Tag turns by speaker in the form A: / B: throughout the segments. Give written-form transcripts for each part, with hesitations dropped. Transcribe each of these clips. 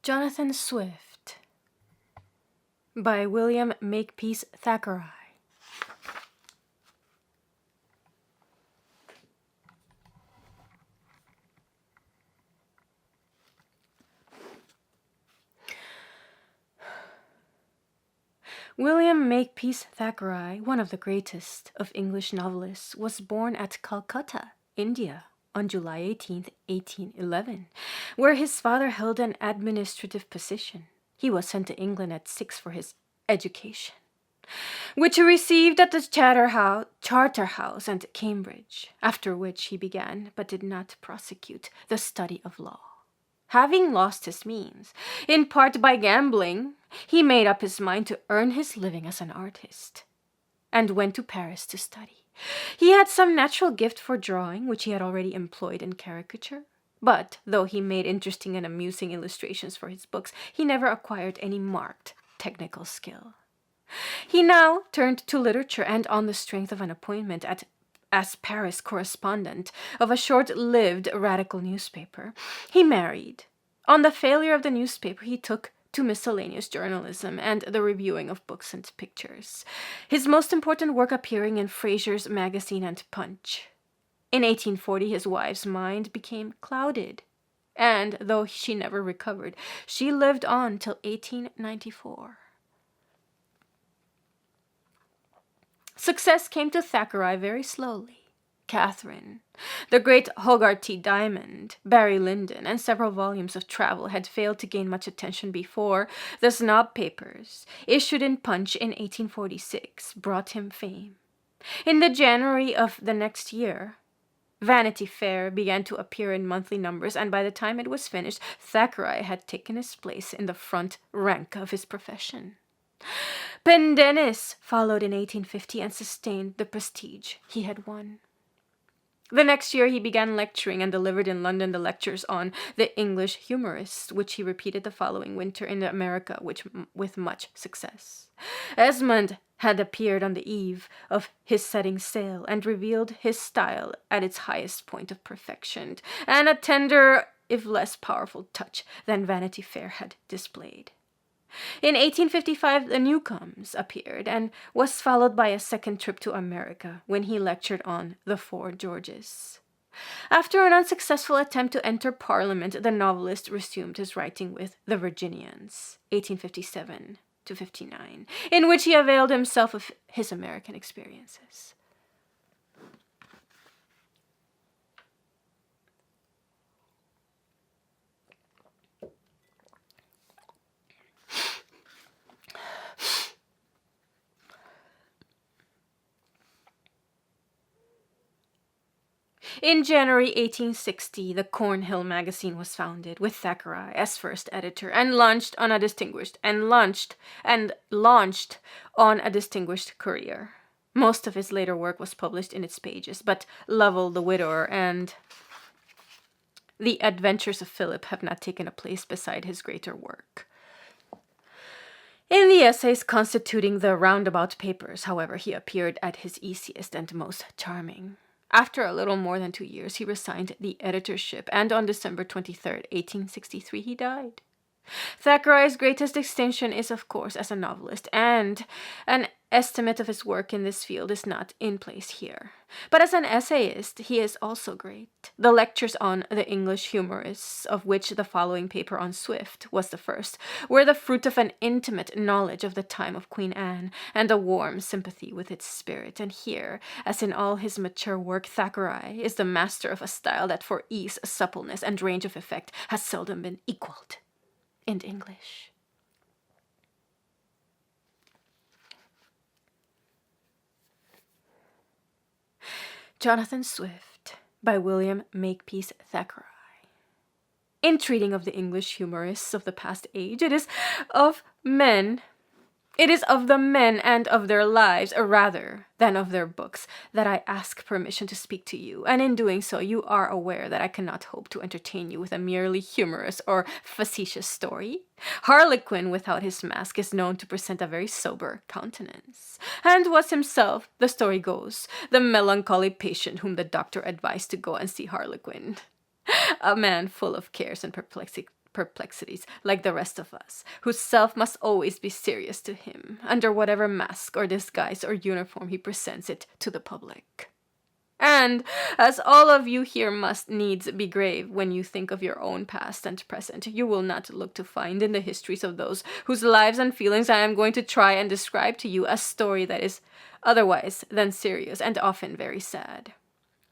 A: Jonathan Swift by William Makepeace Thackeray. William Makepeace Thackeray, one of the greatest of English novelists, was born at Calcutta, India, on July 18, 1811, where his father held an administrative position. He was sent to England at 6 for his education, which he received at the Charterhouse and Cambridge, after which he began, but did not prosecute, the study of law. Having lost his means, in part by gambling, he made up his mind to earn his living as an artist, and went to Paris to study. He had some natural gift for drawing, which he had already employed in caricature, but though he made interesting and amusing illustrations for his books, he never acquired any marked technical skill. He now turned to literature, and on the strength of an appointment as Paris correspondent of a short-lived radical newspaper, he married. On the failure of the newspaper, he took to miscellaneous journalism and the reviewing of books and pictures, his most important work appearing in Fraser's Magazine and Punch. In 1840, his wife's mind became clouded, and though she never recovered, she lived on till 1894. Success came to Thackeray very slowly. Catherine, the great Hogarty Diamond, Barry Lyndon, and several volumes of travel had failed to gain much attention before the Snob Papers, issued in Punch in 1846, brought him fame. In the January of the next year, Vanity Fair began to appear in monthly numbers, and by the time it was finished, Thackeray had taken his place in the front rank of his profession. Pendennis followed in 1850 and sustained the prestige he had won. The next year he began lecturing and delivered in London the lectures on the English humorists, which he repeated the following winter in America with much success. Esmond had appeared on the eve of his setting sail and revealed his style at its highest point of perfection, and a tender, if less powerful touch than Vanity Fair had displayed. In 1855, The Newcomes appeared and was followed by a second trip to America when he lectured on the Four Georges. After an unsuccessful attempt to enter Parliament, the novelist resumed his writing with The Virginians, 1857-59, in which he availed himself of his American experiences. In January 1860, the Cornhill magazine was founded, with Thackeray as first editor, and launched on a distinguished career. Most of his later work was published in its pages, but Lovell the Widower and The Adventures of Philip have not taken a place beside his greater work. In the essays constituting the Roundabout Papers, however, he appeared at his easiest and most charming. After a little more than 2 years, he resigned the editorship, and on December 23, 1863, he died. Thackeray's greatest distinction is, of course, as a novelist, and an estimate of his work in this field is not in place here. But as an essayist, he is also great. The lectures on the English humorists, of which the following paper on Swift was the first, were the fruit of an intimate knowledge of the time of Queen Anne, and a warm sympathy with its spirit. And here, as in all his mature work, Thackeray is the master of a style that for ease, suppleness, and range of effect has seldom been equaled in English. Jonathan Swift by William Makepeace Thackeray. In treating of the English humorists of the past age, it is of the men and of their lives, rather than of their books, that I ask permission to speak to you, and in doing so you are aware that I cannot hope to entertain you with a merely humorous or facetious story. Harlequin without his mask is known to present a very sober countenance, and was himself, the story goes, the melancholy patient whom the doctor advised to go and see Harlequin, a man full of cares and perplexities like the rest of us, whose self must always be serious to him, under whatever mask or disguise or uniform he presents it to the public. And as all of you here must needs be grave when you think of your own past and present, you will not look to find in the histories of those whose lives and feelings I am going to try and describe to you a story that is otherwise than serious and often very sad.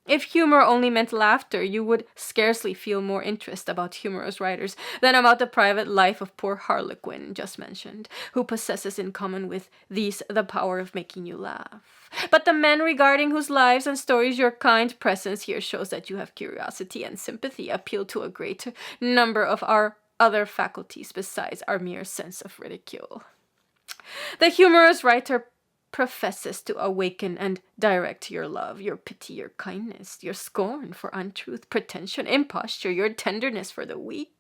A: If humor only meant laughter, you would scarcely feel more interest about humorous writers than about the private life of poor Harlequin just mentioned, who possesses in common with these the power of making you laugh. But the men regarding whose lives and stories your kind presence here shows that you have curiosity and sympathy appeal to a greater number of our other faculties besides our mere sense of ridicule. The humorous writer professes to awaken and direct your love, your pity, your kindness, your scorn for untruth, pretension, imposture, your tenderness for the weak,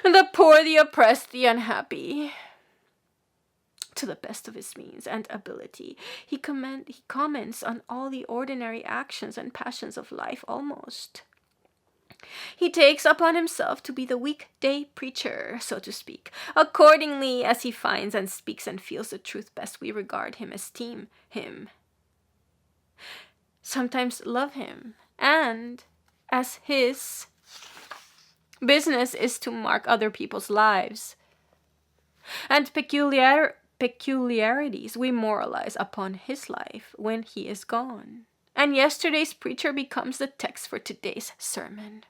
A: the poor, the oppressed, the unhappy. To the best of his means and ability, he comments on all the ordinary actions and passions of life almost. He takes upon himself to be the weekday preacher, so to speak. Accordingly, as he finds and speaks and feels the truth best, we regard him, esteem him, sometimes love him, and as his business is to mark other people's lives and peculiarities, we moralize upon his life when he is gone. And yesterday's preacher becomes the text for today's sermon.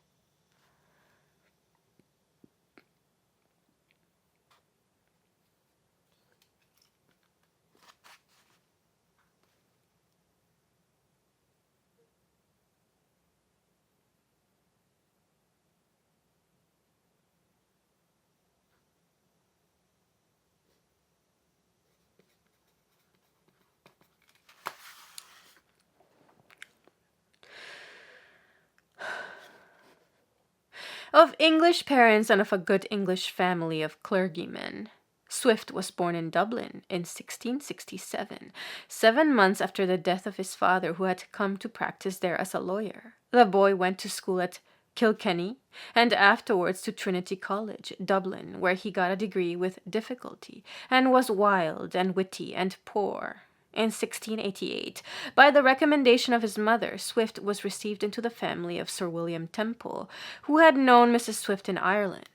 A: Of English parents and of a good English family of clergymen, Swift was born in Dublin in 1667, 7 months after the death of his father, who had come to practice there as a lawyer. The boy went to school at Kilkenny and afterwards to Trinity College, Dublin, where he got a degree with difficulty, and was wild and witty and poor. In 1688, by the recommendation of his mother, Swift was received into the family of Sir William Temple, who had known Mrs. Swift in Ireland.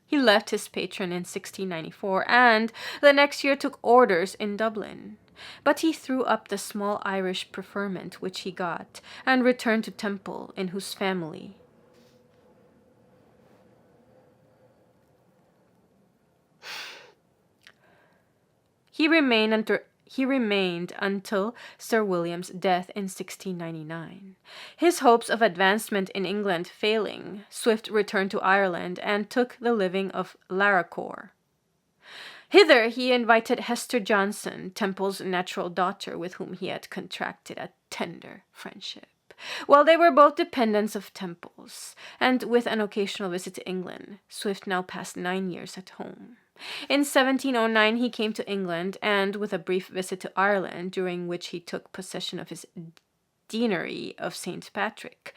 A: He left his patron in 1694 and the next year took orders in Dublin. But he threw up the small Irish preferment which he got and returned to Temple, in whose family he remained until Sir William's death in 1699. His hopes of advancement in England failing, Swift returned to Ireland and took the living of Laracor. Hither he invited Hester Johnson, Temple's natural daughter, with whom he had contracted a tender friendship. While they were both dependents of Temple's, and with an occasional visit to England, Swift now passed 9 years at home. In 1709 he came to England, and with a brief visit to Ireland, during which he took possession of his deanery of St. Patrick.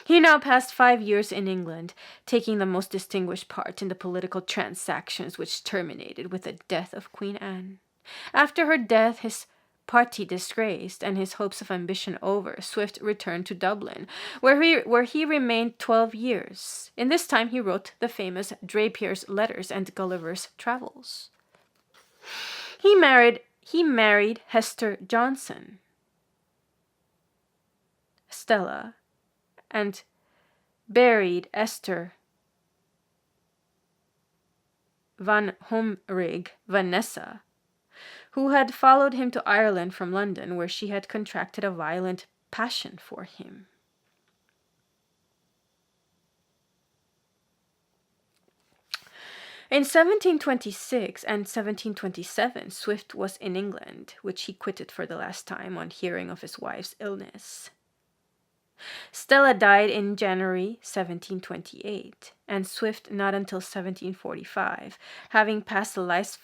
A: He now passed 5 years in England, taking the most distinguished part in the political transactions which terminated with the death of Queen Anne. After her death, his party disgraced and his hopes of ambition over, Swift returned to Dublin, where he remained 12 years. In this time he wrote the famous Drapier's Letters and Gulliver's Travels. He married Hester Johnson, Stella, and buried Esther van Homrig, Vanessa, who had followed him to Ireland from London, where she had contracted a violent passion for him. In 1726 and 1727, Swift was in England, which he quitted for the last time on hearing of his wife's illness. Stella died in January 1728, and Swift not until 1745, having passed the last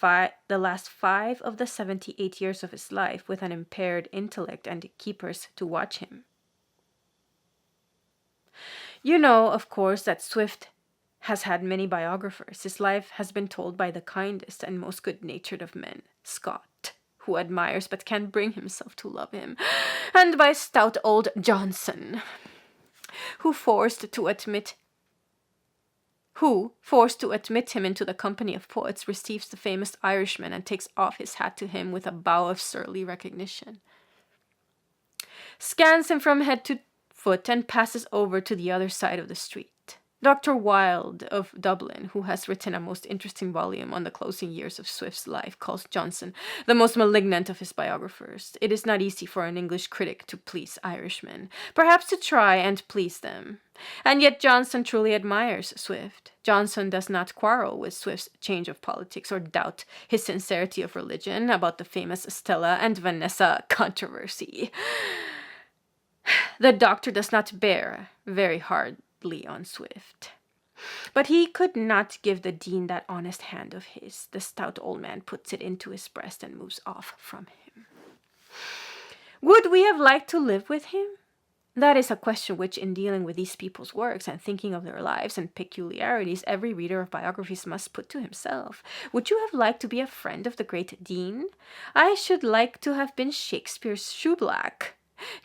A: 5 of the 78 years of his life with an impaired intellect and keepers to watch him. You know, of course, that Swift has had many biographers. His life has been told by the kindest and most good-natured of men, Scott, who admires but can't bring himself to love him, and by stout old Johnson, who, forced to admit him into the company of poets, receives the famous Irishman and takes off his hat to him with a bow of surly recognition, scans him from head to foot, and passes over to the other side of the street. Dr. Wilde of Dublin, who has written a most interesting volume on the closing years of Swift's life, calls Johnson the most malignant of his biographers. It is not easy for an English critic to please Irishmen, perhaps to try and please them. And yet Johnson truly admires Swift. Johnson does not quarrel with Swift's change of politics or doubt his sincerity of religion about the famous Stella and Vanessa controversy. The doctor does not bear very hardly on Swift. But he could not give the dean that honest hand of his. The stout old man puts it into his breast and moves off from him. Would we have liked to live with him? That is a question which, in dealing with these people's works and thinking of their lives and peculiarities, every reader of biographies must put to himself. Would you have liked to be a friend of the great dean? I should like to have been Shakespeare's shoeblack.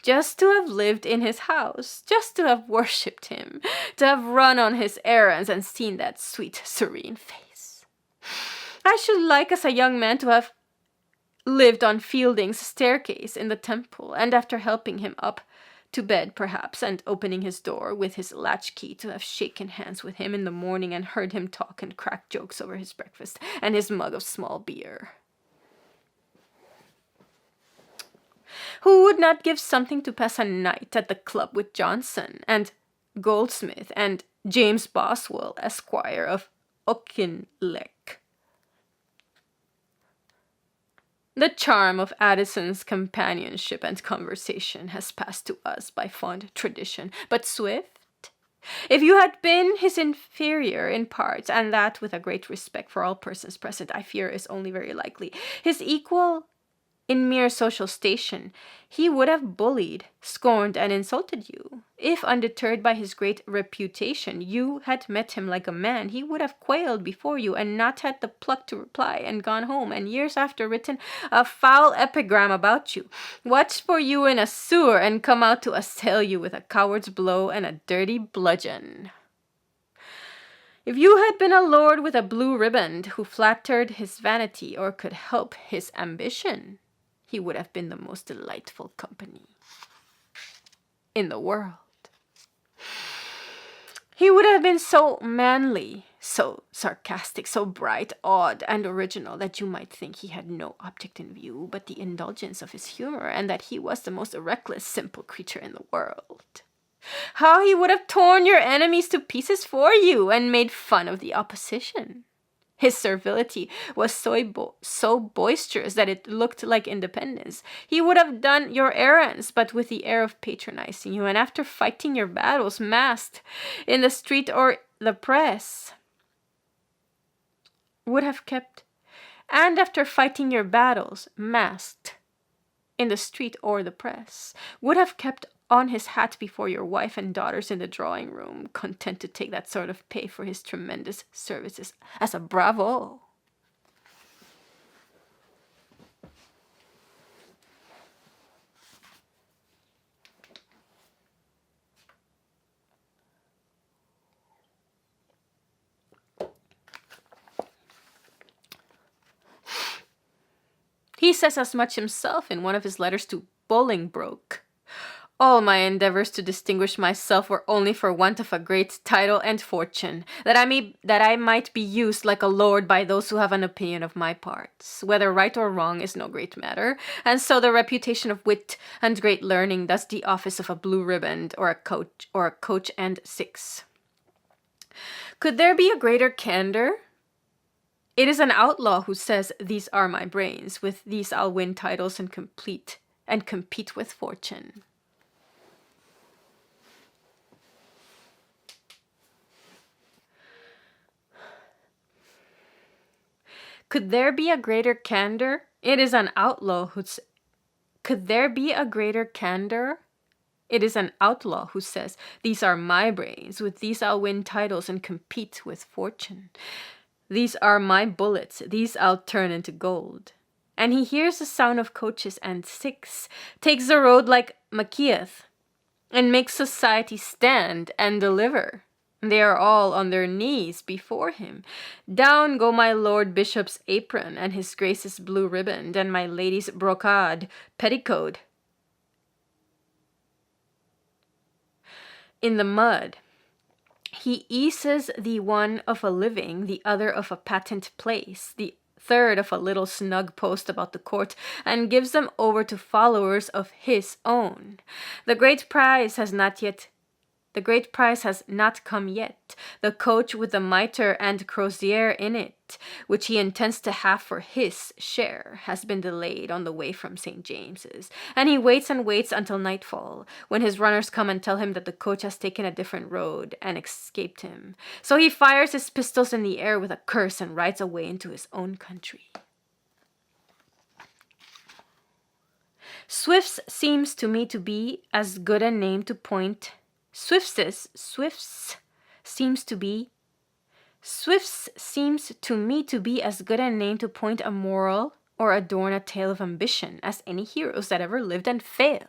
A: Just to have lived in his house, just to have worshipped him, to have run on his errands and seen that sweet, serene face. I should like as a young man to have lived on Fielding's staircase in the Temple, and after helping him up to bed perhaps, and opening his door with his latchkey, to have shaken hands with him in the morning and heard him talk and crack jokes over his breakfast and his mug of small beer. Who would not give something to pass a night at the club with Johnson and Goldsmith and James Boswell, Esquire of Auchinleck? The charm of Addison's companionship and conversation has passed to us by fond tradition, but Swift, if you had been his inferior in parts, and that with a great respect for all persons present, I fear is only very likely, his equal in mere social station, he would have bullied, scorned, and insulted you. If, undeterred by his great reputation, you had met him like a man, he would have quailed before you, and not had the pluck to reply, and gone home, and years after written a foul epigram about you, watched for you in a sewer, and come out to assail you with a coward's blow and a dirty bludgeon. If you had been a lord with a blue riband, who flattered his vanity, or could help his ambition, he would have been the most delightful company in the world. He would have been so manly, so sarcastic, so bright, odd, and original that you might think he had no object in view but the indulgence of his humor, and that he was the most reckless, simple creature in the world. How he would have torn your enemies to pieces for you, and made fun of the opposition. His servility was so boisterous that it looked like independence. He would have done your errands, but with the air of patronizing you, and after fighting your battles, masked, in the street or the press, would have kept, and after fighting your battles, masked, in the street or the press, would have kept on his hat before your wife and daughters in the drawing room, content to take that sort of pay for his tremendous services as a bravo. He says as much himself in one of his letters to Bolingbroke. All my endeavors to distinguish myself were only for want of a great title and fortune, that I might be used like a lord by those who have an opinion of my parts. Whether right or wrong is no great matter, and so the reputation of wit and great learning does the office of a blue riband or a coach and six. Could there be a greater candor? It is an outlaw who says, "These are my brains. With these I'll win titles and compete with fortune." Could there be a greater candor? It is an outlaw who's... Could there be a greater candor? It is an outlaw who says, "These are my brains, with these I'll win titles and compete with fortune. These are my bullets, these I'll turn into gold." And he hears the sound of coaches and six, takes the road like Machiath, and makes society stand and deliver. They are all on their knees before him. Down go my Lord Bishop's apron, and his Grace's blue riband, and my lady's brocade petticoat. In the mud, he eases the one of a living, the other of a patent place, the third of a little snug post about the court, and gives them over to followers of his own. The great prize has not come yet, the coach with the mitre and crozier in it, which he intends to have for his share, has been delayed on the way from St. James's, and he waits and waits until nightfall, when his runners come and tell him that the coach has taken a different road and escaped him. So he fires his pistols in the air with a curse and rides away into his own country. Swift's seems to me to be as good a name to point Swift's seems to me to be as good a name to point a moral or adorn a tale of ambition as any heroes that ever lived and failed.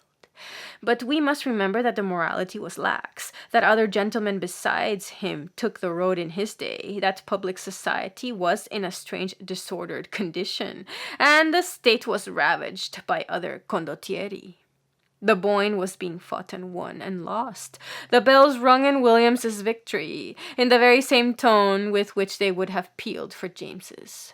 A: But we must remember that the morality was lax, that other gentlemen besides him took the road in his day, that public society was in a strange disordered condition, and the state was ravaged by other condottieri. The Boyne was being fought and won and lost. The bells rung in Williams's victory, in the very same tone with which they would have pealed for James's.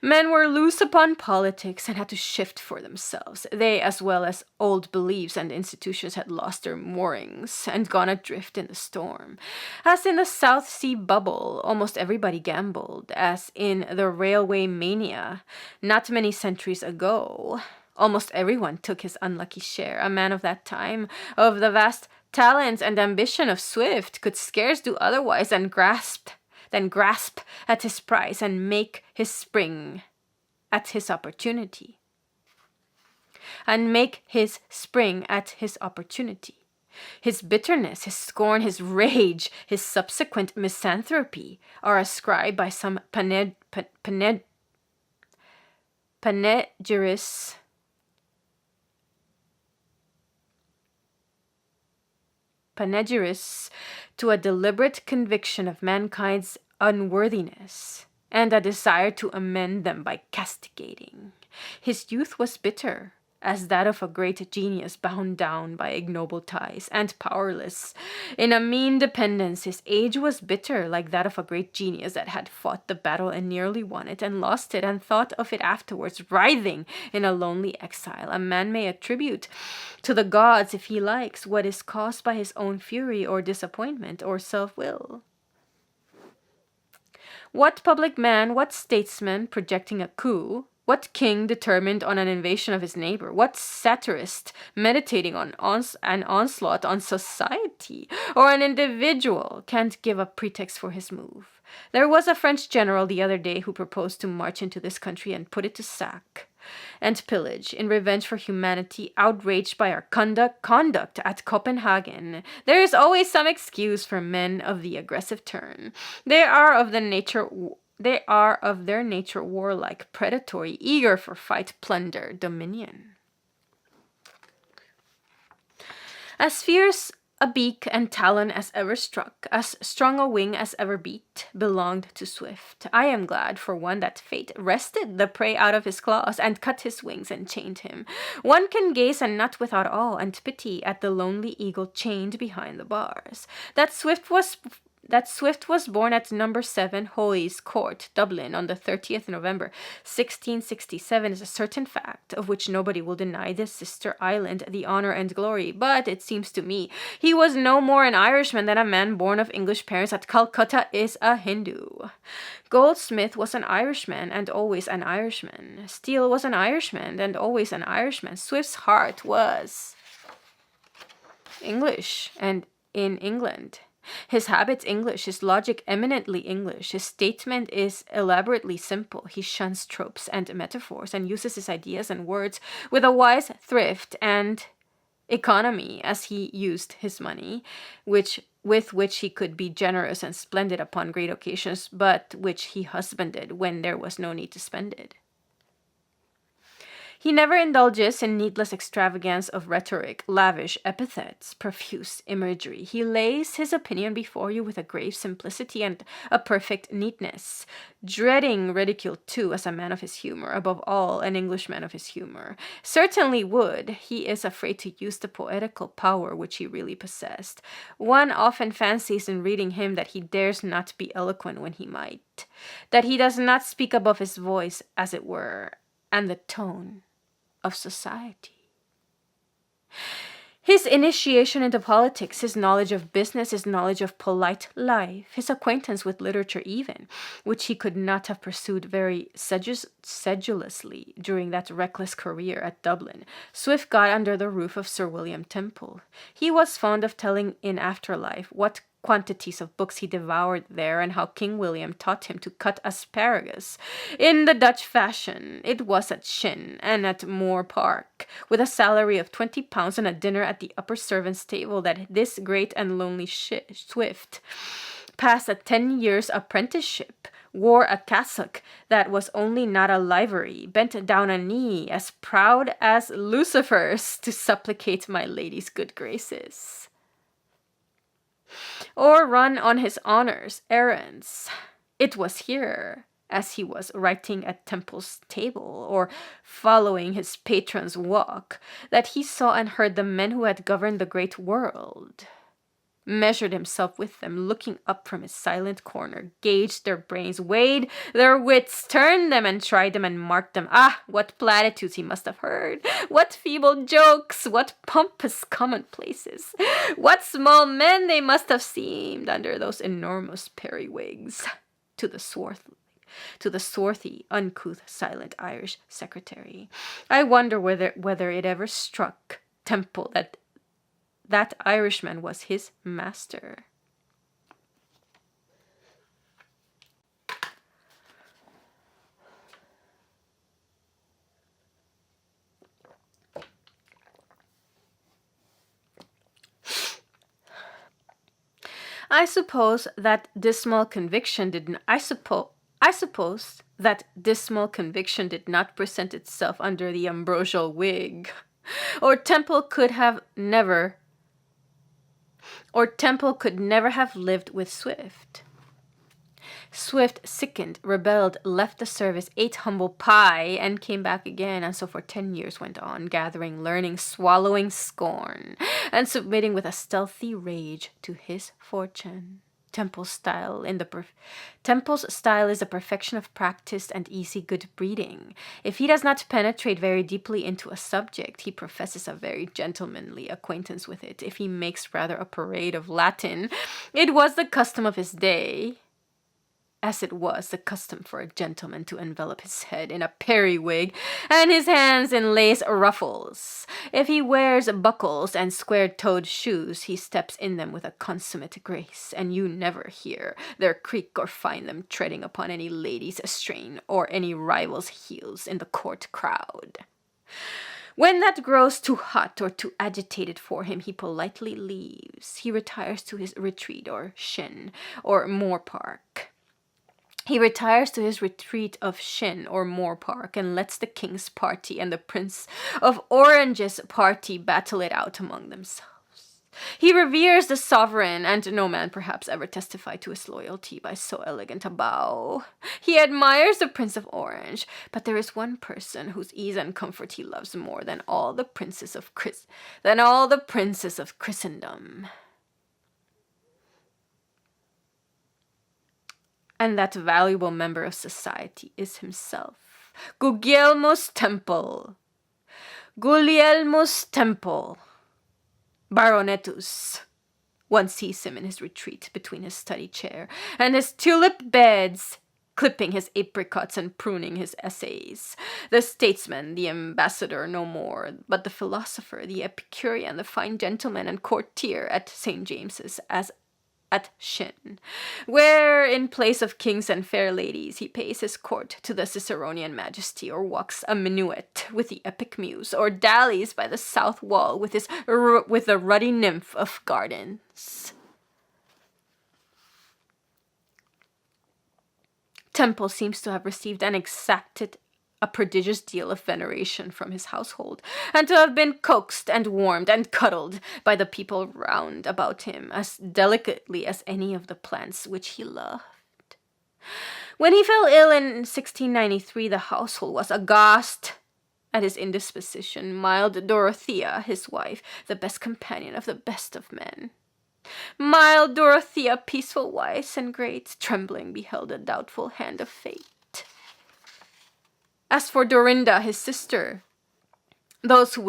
A: Men were loose upon politics and had to shift for themselves. They, as well as old beliefs and institutions, had lost their moorings and gone adrift in the storm. As in the South Sea bubble, almost everybody gambled, as in the railway mania not many centuries ago. Almost everyone took his unlucky share. A man of that time, of the vast talents and ambition of Swift, could scarce do otherwise than grasp at his prize and make his spring at his opportunity. His bitterness, his scorn, his rage, his subsequent misanthropy are ascribed by some panegyrists to a deliberate conviction of mankind's unworthiness and a desire to amend them by castigating. His youth was bitter, as that of a great genius bound down by ignoble ties and powerless in a mean dependence. His age was bitter, like that of a great genius that had fought the battle and nearly won it and lost it and thought of it afterwards, writhing in a lonely exile. A man may attribute to the gods, if he likes, what is caused by his own fury or disappointment or self-will. What public man, what statesman projecting a coup, what king determined on an invasion of his neighbor, what satirist meditating on an onslaught on society or an individual can't give a pretext for his move? There was a French general the other day who proposed to march into this country and put it to sack and pillage in revenge for humanity outraged by our conduct at Copenhagen. There is always some excuse for men of the aggressive turn. They are of their nature warlike, predatory, eager for fight, plunder, dominion. As fierce a beak and talon as ever struck, as strong a wing as ever beat, belonged to Swift. I am glad, for one, that fate wrested the prey out of his claws and cut his wings and chained him. One can gaze and not without awe and pity at the lonely eagle chained behind the bars. That Swift was born at number 7 Hoy's Court, Dublin, on the 30th November, 1667 is a certain fact, of which nobody will deny this sister island the honor and glory. But it seems to me he was no more an Irishman than a man born of English parents at Calcutta is a Hindu. Goldsmith was an Irishman and always an Irishman. Steele was an Irishman and always an Irishman. Swift's heart was English and in England. His habits English, his logic eminently English, his statement is elaborately simple. He shuns tropes and metaphors and uses his ideas and words with a wise thrift and economy as he used his money, with which he could be generous and splendid upon great occasions, but which he husbanded when there was no need to spend it. He never indulges in needless extravagance of rhetoric, lavish epithets, profuse imagery. He lays his opinion before you with a grave simplicity and a perfect neatness, dreading ridicule too as a man of his humor, above all an Englishman of his humor. Certainly would, he is afraid to use the poetical power which he really possessed. One often fancies in reading him that he dares not be eloquent when he might, that he does not speak above his voice, as it were, and the tone of society. His initiation into politics, his knowledge of business, his knowledge of polite life, his acquaintance with literature even, which he could not have pursued very sedulously during that reckless career at Dublin, Swift got under the roof of Sir William Temple. He was fond of telling in after life what quantities of books he devoured there, and how King William taught him to cut asparagus in the Dutch fashion. It was at Shin and at Moor Park, with a salary of £20 and a dinner at the upper servants' table, that this great and lonely Swift passed a 10 years' apprenticeship, wore a cassock that was only not a livery, bent down a knee, as proud as Lucifer's, to supplicate my lady's good graces, or run on his honours errands. It was here, as he was writing at Temple's table, or following his patron's walk, that he saw and heard the men who had governed the great world, measured himself with them, looking up from his silent corner, gauged their brains, weighed their wits, turned them and tried them and marked them. Ah, what platitudes he must have heard! What feeble jokes! What pompous commonplaces! What small men they must have seemed under those enormous periwigs to the swarthy, uncouth, silent Irish secretary. I wonder whether it ever struck Temple that Irishman was his master. I suppose that dismal conviction did not present itself under the ambrosial wig, or Temple could never have lived with Swift. Swift sickened, rebelled, left the service, ate humble pie, and came back again, and so for 10 years went on, gathering learning, swallowing scorn, and submitting with a stealthy rage to his fortune. Temple's style is the perfection of practice and easy good breeding. If he does not penetrate very deeply into a subject, he professes a very gentlemanly acquaintance with it. If he makes rather a parade of Latin, it was the custom of his day, as it was the custom for a gentleman to envelop his head in a periwig and his hands in lace ruffles. If he wears buckles and square-toed shoes, he steps in them with a consummate grace, and you never hear their creak or find them treading upon any lady's strain or any rival's heels in the court crowd. When that grows too hot or too agitated for him, he politely leaves. He retires to his retreat or Shin or Moor Park. He retires to his retreat of Shin or Moor Park and lets the King's party and the Prince of Orange's party battle it out among themselves. He reveres the sovereign, and no man perhaps ever testified to his loyalty by so elegant a bow. He admires the Prince of Orange, but there is one person whose ease and comfort he loves more than all the princes of Christendom. And that valuable member of society is himself, Guglielmo's Temple, Baronetus. One sees him in his retreat between his study chair and his tulip beds, clipping his apricots and pruning his essays. The statesman, the ambassador, no more, but the philosopher, the Epicurean, the fine gentleman and courtier at St. James's, as at Shin, where in place of kings and fair ladies he pays his court to the Ciceronian majesty, or walks a minuet with the epic muse, or dallies by the south wall with the ruddy nymph of gardens. Temple seems to have received and exacted a prodigious deal of veneration from his household, and to have been coaxed and warmed and cuddled by the people round about him as delicately as any of the plants which he loved. When he fell ill in 1693, the household was aghast at his indisposition. Mild Dorothea, his wife, the best companion of the best of men. Mild Dorothea, peaceful, wise, and great, trembling beheld the doubtful hand of fate. As for Dorinda, his sister, those who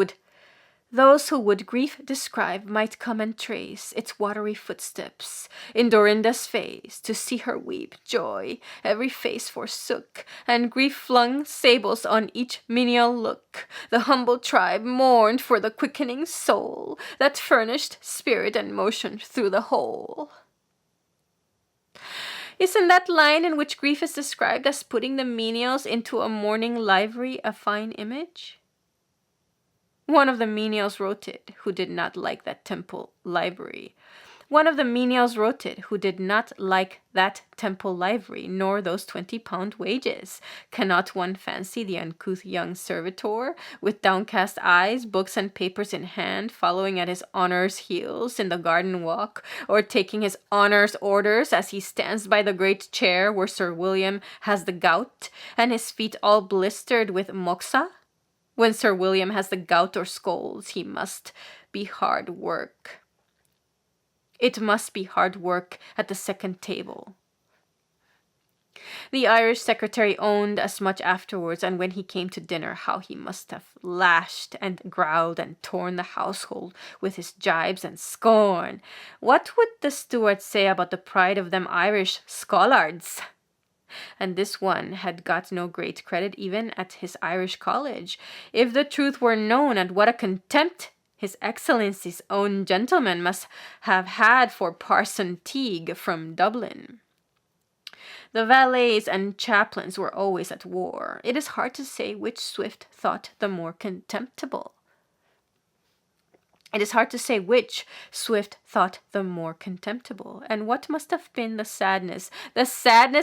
A: would grief describe might come and trace its watery footsteps in Dorinda's face. To see her weep, joy every face forsook, and grief flung sables on each menial look. The humble tribe mourned for the quickening soul that furnished spirit and motion through the whole. Isn't that line in which grief is described as putting the menials into a mourning livery a fine image? One of the menials wrote it who did not like that temple livery. One of the menials wrote it who did not like that temple livery, nor those 20-pound wages. Cannot one fancy the uncouth young servitor, with downcast eyes, books and papers in hand, following at his honour's heels in the garden walk, or taking his honour's orders as he stands by the great chair where Sir William has the gout, and his feet all blistered with moxa? When Sir William has the gout or scolds, he must be hard work. It must be hard work at the second table. The Irish secretary owned as much afterwards, and when he came to dinner, how he must have lashed and growled and torn the household with his gibes and scorn. What would the steward say about the pride of them Irish schollards? And this one had got no great credit even at his Irish college. If the truth were known, and what a contempt His Excellency's own gentleman must have had for Parson Teague from Dublin. The valets and chaplains were always at war. It is hard to say which Swift thought the more contemptible. It is hard to say which Swift thought the more contemptible, and what must have been the sadness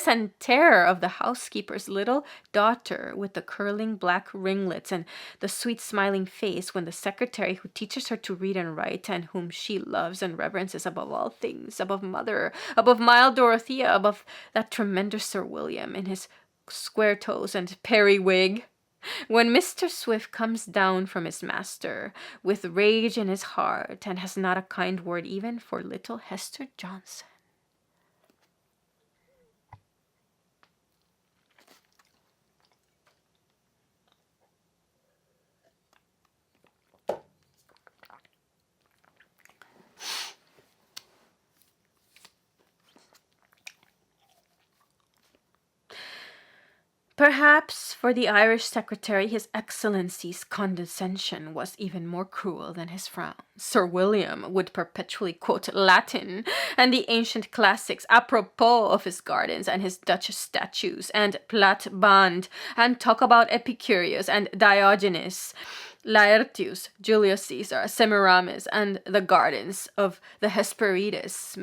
A: and terror of the housekeeper's little daughter with the curling black ringlets and the sweet smiling face when the secretary who teaches her to read and write and whom she loves and reverences above all things, above mother, above mild Dorothea, above that tremendous Sir William in his square toes and periwig, when Mr. Swift comes down from his master with rage in his heart and has not a kind word even for little Hester Johnson. Perhaps for the Irish secretary His Excellency's condescension was even more cruel than his frown. Sir William would perpetually quote Latin and the ancient classics apropos of his gardens and his Dutch statues and plate-band, and talk about Epicurus and Diogenes, Laertius, Julius Caesar, Semiramis, and the gardens of the Hesperides,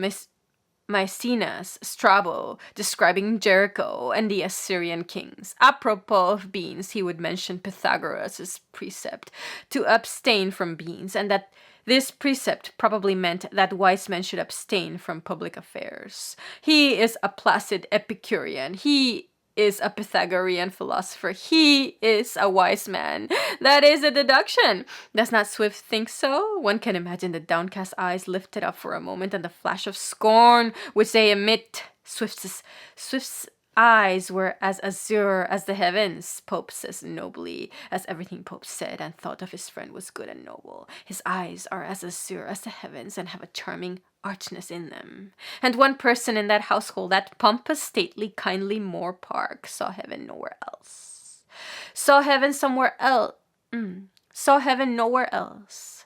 A: Maecenas, Strabo, describing Jericho and the Assyrian kings. Apropos of beans, he would mention Pythagoras' precept to abstain from beans, and that this precept probably meant that wise men should abstain from public affairs. He is a placid Epicurean. He is a Pythagorean philosopher. He is a wise man. That is a deduction. Does not Swift think so? One can imagine the downcast eyes lifted up for a moment and the flash of scorn which they emit. Swift's eyes were as azure as the heavens, Pope says nobly, as everything Pope said and thought of his friend was good and noble. His eyes are as azure as the heavens and have a charming archness in them. And one person in that household, that pompous, stately, kindly Moore Park, saw heaven nowhere else. Saw heaven somewhere else. Saw heaven nowhere else.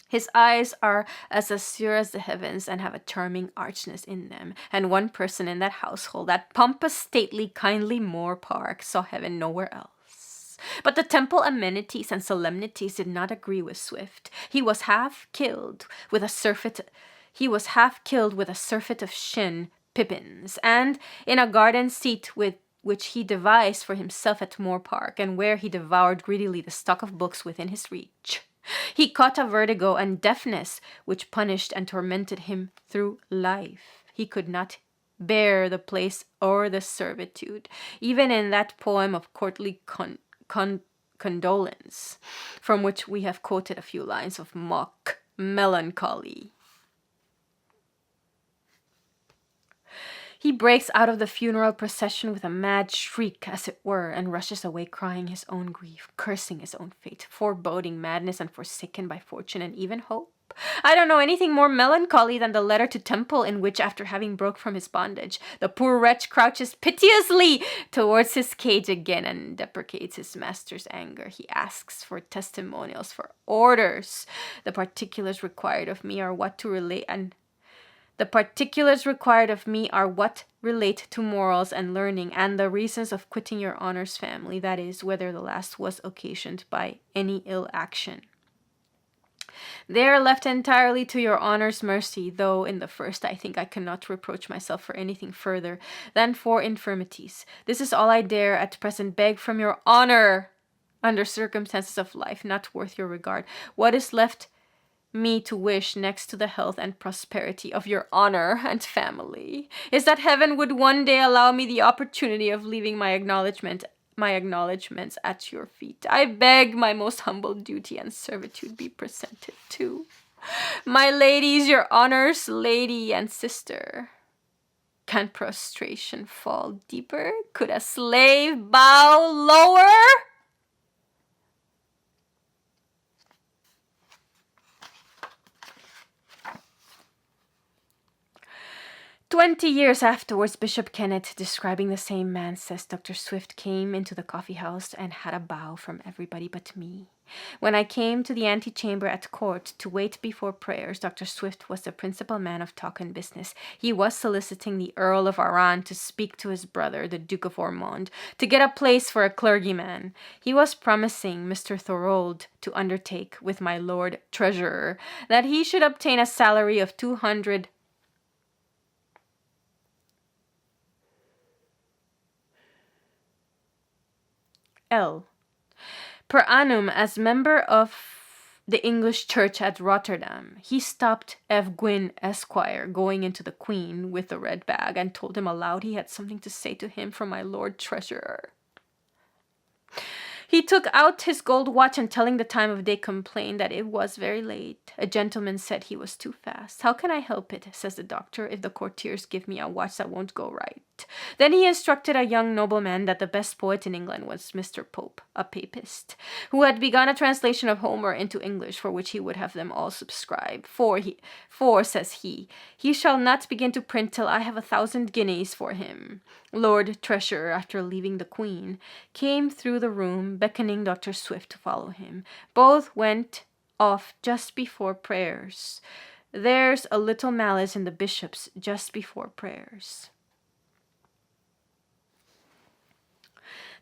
A: His eyes are as azure as the heavens and have a charming archness in them. And one person in that household, that pompous, stately, kindly Moor Park, saw heaven nowhere else. But the temple amenities and solemnities did not agree with Swift. He was half killed with a surfeit of shin pippins, and in a garden seat which he devised for himself at Moor Park, and where he devoured greedily the stock of books within his reach. He caught a vertigo and deafness which punished and tormented him through life. He could not bear the place or the servitude, even in that poem of courtly condolence, from which we have quoted a few lines of mock melancholy. He breaks out of the funeral procession with a mad shriek, as it were, and rushes away crying his own grief, cursing his own fate, foreboding madness and forsaken by fortune and even hope. I don't know anything more melancholy than the letter to Temple in which, after having broke from his bondage, the poor wretch crouches piteously towards his cage again and deprecates his master's anger. He asks for testimonials, for orders. The particulars required of me are what relate to morals and learning, and the reasons of quitting your honour's family, that is, whether the last was occasioned by any ill action. They are left entirely to your honour's mercy, though in the first I think I cannot reproach myself for anything further than for infirmities. This is all I dare at present beg from your honour, under circumstances of life not worth your regard. What is left me to wish, next to the health and prosperity of your honour and family, is that heaven would one day allow me the opportunity of leaving my acknowledgments at your feet. I beg my most humble duty and servitude be presented to my ladies, your honour's lady and sister. Can prostration fall deeper? Could a slave bow lower? 20 years afterwards, Bishop Kennett, describing the same man, says Dr. Swift came into the coffee house and had a bow from everybody but me. When I came to the antechamber at court to wait before prayers, Dr. Swift was the principal man of talk and business. He was soliciting the Earl of Arran to speak to his brother, the Duke of Ormond, to get a place for a clergyman. He was promising Mr. Thorold to undertake with my Lord Treasurer that he should obtain a salary of 200 L. per annum as member of the English Church at Rotterdam. He stopped F. Gwyn, Esquire, going into the Queen with the red bag, and told him aloud he had something to say to him from my Lord Treasurer. He took out his gold watch and, telling the time of day, complained that it was very late. A gentleman said he was too fast. How can I help it, says the doctor, if the courtiers give me a watch that won't go right? Then he instructed a young nobleman that the best poet in England was Mr. Pope, a papist, who had begun a translation of Homer into English, for which he would have them all subscribe. For, says he shall not begin to print till I have 1,000 guineas for him. Lord Treasurer, after leaving the Queen, came through the room, beckoning Dr. Swift to follow him. Both went off just before prayers. There's a little malice in the bishops just before prayers.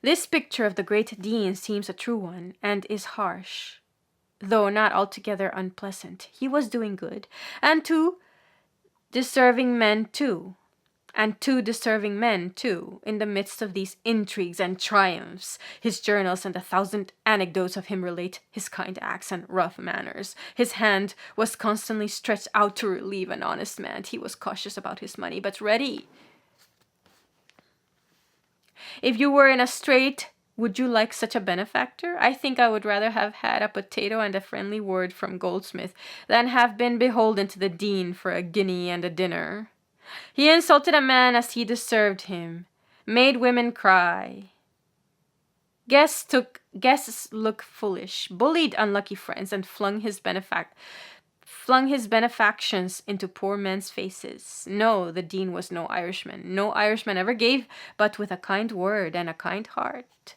A: This picture of the great Dean seems a true one, and is harsh, though not altogether unpleasant. He was doing good, and two deserving men too, in the midst of these intrigues and triumphs. His journals and 1,000 anecdotes of him relate his kind acts and rough manners. His hand was constantly stretched out to relieve an honest man. He was cautious about his money, but ready. If you were in a strait, would you like such a benefactor? I think I would rather have had a potato and a friendly word from Goldsmith than have been beholden to the Dean for a guinea and a dinner. He insulted a man as he deserved him, made women cry. Guests look foolish, bullied unlucky friends, and flung his benefactions into poor men's faces. No, the Dean was no Irishman. No Irishman ever gave but with a kind word and a kind heart.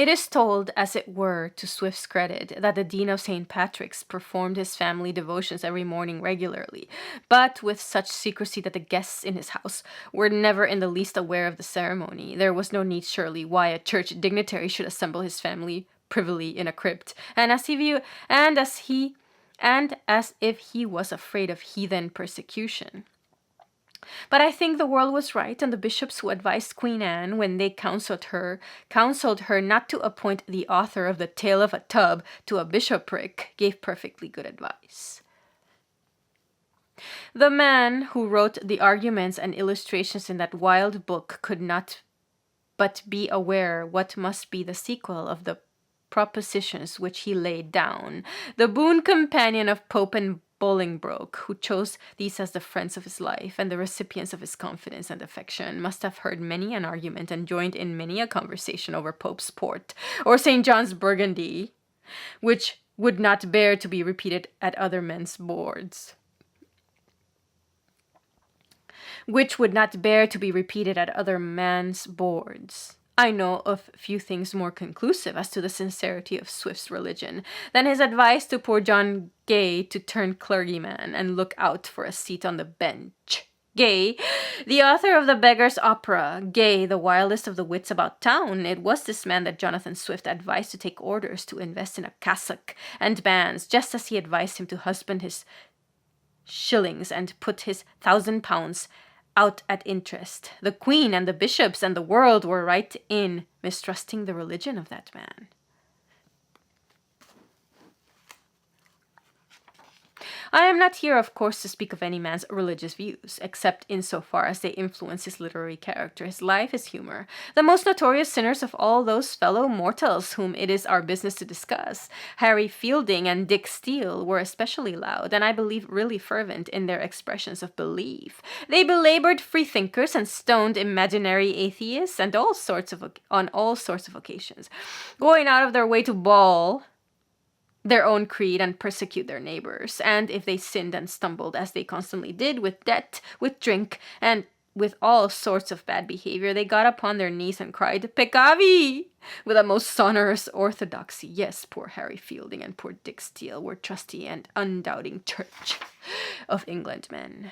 A: It is told, as it were, to Swift's credit, that the Dean of St. Patrick's performed his family devotions every morning regularly, but with such secrecy that the guests in his house were never in the least aware of the ceremony. There was no need, surely, why a church dignitary should assemble his family privily in a crypt, and as if he was afraid of heathen persecution. But I think the world was right, and the bishops who advised Queen Anne when they counselled her not to appoint the author of the Tale of a Tub to a bishopric, gave perfectly good advice. The man who wrote the arguments and illustrations in that wild book could not but be aware what must be the sequel of the propositions which he laid down. The boon companion of Pope and Bolingbroke, who chose these as the friends of his life and the recipients of his confidence and affection, must have heard many an argument and joined in many a conversation over Pope's port or St. John's Burgundy, which would not bear to be repeated at other men's boards. I know of few things more conclusive as to the sincerity of Swift's religion than his advice to poor John Gay to turn clergyman and look out for a seat on the bench. Gay, the author of the Beggar's Opera, Gay, the wildest of the wits about town. It was this man that Jonathan Swift advised to take orders to invest in a cassock and bands, just as he advised him to husband his shillings and put his £1,000 out at interest. The Queen and the bishops and the world were right in mistrusting the religion of that man. I am not here, of course, to speak of any man's religious views, except in so far as they influence his literary character, his life, his humor. The most notorious sinners of all those fellow mortals whom it is our business to discuss, Harry Fielding and Dick Steele, were especially loud, and I believe really fervent in their expressions of belief. They belabored freethinkers and stoned imaginary atheists on all sorts of occasions, going out of their way to bawl their own creed and persecute their neighbors. And if they sinned and stumbled, as they constantly did, with debt, with drink, and with all sorts of bad behavior, they got upon their knees and cried, "Peccavi!" with a most sonorous orthodoxy. Yes, poor Harry Fielding and poor Dick Steele were trusty and undoubting Church of England men.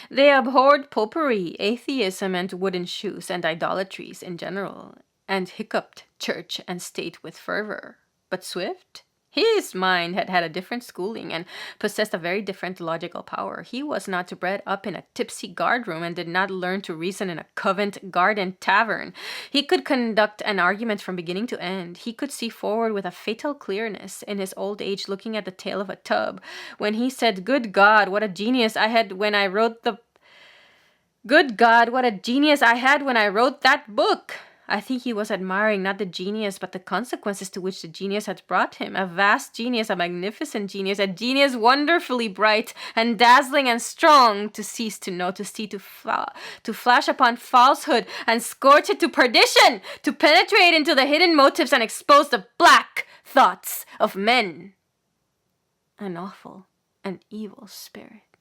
A: They abhorred popery, atheism, and wooden shoes, and idolatries in general, and hiccuped church and state with fervor. But Swift? His mind had had a different schooling and possessed a very different logical power. He was not bred up in a tipsy guardroom and did not learn to reason in a Covent Garden tavern. He could conduct an argument from beginning to end. He could see forward with a fatal clearness in his old age, looking at the Tale of a Tub, when he said, "Good God, what a genius I had when I wrote that book." I think he was admiring not the genius, but the consequences to which the genius had brought him. A vast genius, a magnificent genius, a genius wonderfully bright and dazzling and strong, to cease to know, to see, to flash upon falsehood and scorch it to perdition, to penetrate into the hidden motives and expose the black thoughts of men. An awful and evil spirit.